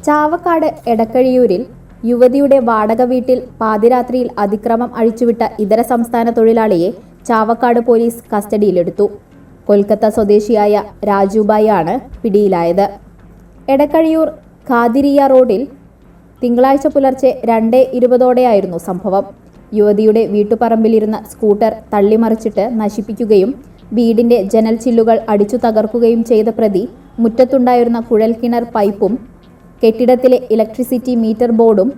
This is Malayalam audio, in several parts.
ചാവക്കാട് എടക്കഴിയൂരിൽ യുവതിയുടെ വാടക വീട്ടിൽ പാതിരാത്രിയിൽ അതിക്രമം അഴിച്ചുവിട്ട ഇതര സംസ്ഥാന തൊഴിലാളിയെ ചാവക്കാട് പോലീസ് കസ്റ്റഡിയിലെടുത്തു. കൊൽക്കത്ത സ്വദേശിയായ രാജുബായി ആണ് പിടിയിലായത്. എടക്കഴിയൂർ ഖാദിരിയ റോഡിൽ തിങ്കളാഴ്ച പുലർച്ചെ 2:20 സംഭവം. യുവതിയുടെ വീട്ടുപറമ്പിലിരുന്ന സ്കൂട്ടർ തള്ളിമറിച്ചിട്ട് നശിപ്പിക്കുകയും വീടിന്റെ ജനൽ ചില്ലുകൾ അടിച്ചു തകർക്കുകയും ചെയ്ത പ്രതി മുറ്റത്തുണ്ടായിരുന്ന കുഴൽക്കിണർ പൈപ്പും കെട്ടിടത്തിലെ ഇലക്ട്രിസിറ്റി മീറ്റർ ബോർഡും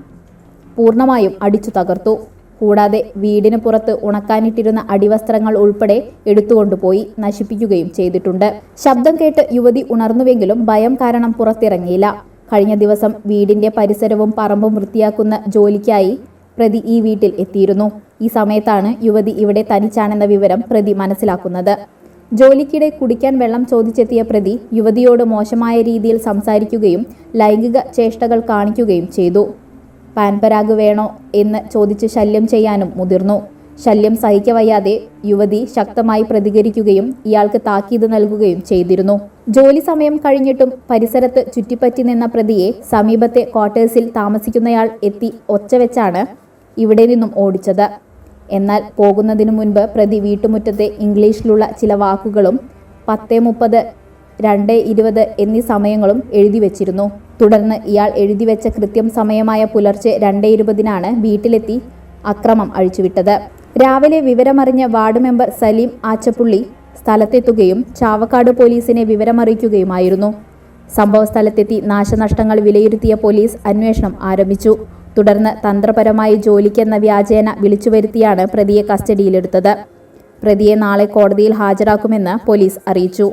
പൂർണ്ണമായും അടിച്ചു തകർത്തു. കൂടാതെ വീടിന് പുറത്ത് ഉണക്കാനിട്ടിരുന്ന അടിവസ്ത്രങ്ങൾ ഉൾപ്പെടെ എടുത്തുകൊണ്ടുപോയി നശിപ്പിക്കുകയും ചെയ്തിട്ടുണ്ട്. ശബ്ദം കേട്ട് യുവതി ഉണർന്നുവെങ്കിലും ഭയം കാരണം പുറത്തിറങ്ങിയില്ല. കഴിഞ്ഞ ദിവസം വീടിന്റെ പരിസരവും പറമ്പും വൃത്തിയാക്കുന്ന ജോലിക്കായി പ്രതി ഈ വീട്ടിൽ എത്തിയിരുന്നു. ഈ സമയത്താണ് യുവതി ഇവിടെ തനിച്ചാണെന്ന വിവരം പ്രതി മനസ്സിലാക്കുന്നത്. ജോലിക്കിടെ കുടിക്കാൻ വെള്ളം ചോദിച്ചെത്തിയ പ്രതി യുവതിയോട് മോശമായ രീതിയിൽ സംസാരിക്കുകയും ലൈംഗിക ചേഷ്ടകൾ കാണിക്കുകയും ചെയ്തു. പാൻപരാഗ് വേണോ എന്ന് ചോദിച്ച് ശല്യം ചെയ്യാനും മുതിർന്നു. ശല്യം സഹിക്കവയ്യാതെ യുവതി ശക്തമായി പ്രതികരിക്കുകയും ഇയാൾക്ക് താക്കീത് നൽകുകയും ചെയ്തിരുന്നു. ജോലി സമയം കഴിഞ്ഞിട്ടും പരിസരത്ത് ചുറ്റിപ്പറ്റി നിന്ന പ്രതിയെ സമീപത്തെ ക്വാർട്ടേഴ്സിൽ താമസിക്കുന്നയാൾ എത്തി ഒച്ചവെച്ചാണ് ഇവിടെ നിന്നും ഓടിച്ചത്. എന്നാൽ പോകുന്നതിനു മുൻപ് പ്രതി വീട്ടുമുറ്റത്തെ ഇംഗ്ലീഷിലുള്ള ചില വാക്കുകളും 10:30, 2:20 എന്നീ സമയങ്ങളും എഴുതി വെച്ചിരുന്നു. തുടർന്ന് ഇയാൾ എഴുതിവെച്ച കൃത്യം സമയമായ പുലർച്ചെ 2:20 വീട്ടിലെത്തി അക്രമം അഴിച്ചുവിട്ടത്. രാവിലെ വിവരമറിഞ്ഞ വാർഡ് മെമ്പർ സലീം ആച്ചപ്പുള്ളി സ്ഥലത്തെത്തുകയും ചാവക്കാട് പോലീസിനെ വിവരമറിയിക്കുകയുമായിരുന്നു. സംഭവസ്ഥലത്തെത്തി നാശനഷ്ടങ്ങൾ വിലയിരുത്തിയ പോലീസ് അന്വേഷണം ആരംഭിച്ചു. തുടർന്ന് തന്ത്രപരമായി ജോലിക്കെന്ന വ്യാജേന വിളിച്ചുവരുത്തിയാണ് പ്രതിയെ കസ്റ്റഡിയിലെടുത്തത്. പ്രതിയെ നാളെ കോടതിയിൽ ഹാജരാക്കുമെന്ന് പോലീസ് അറിയിച്ചു.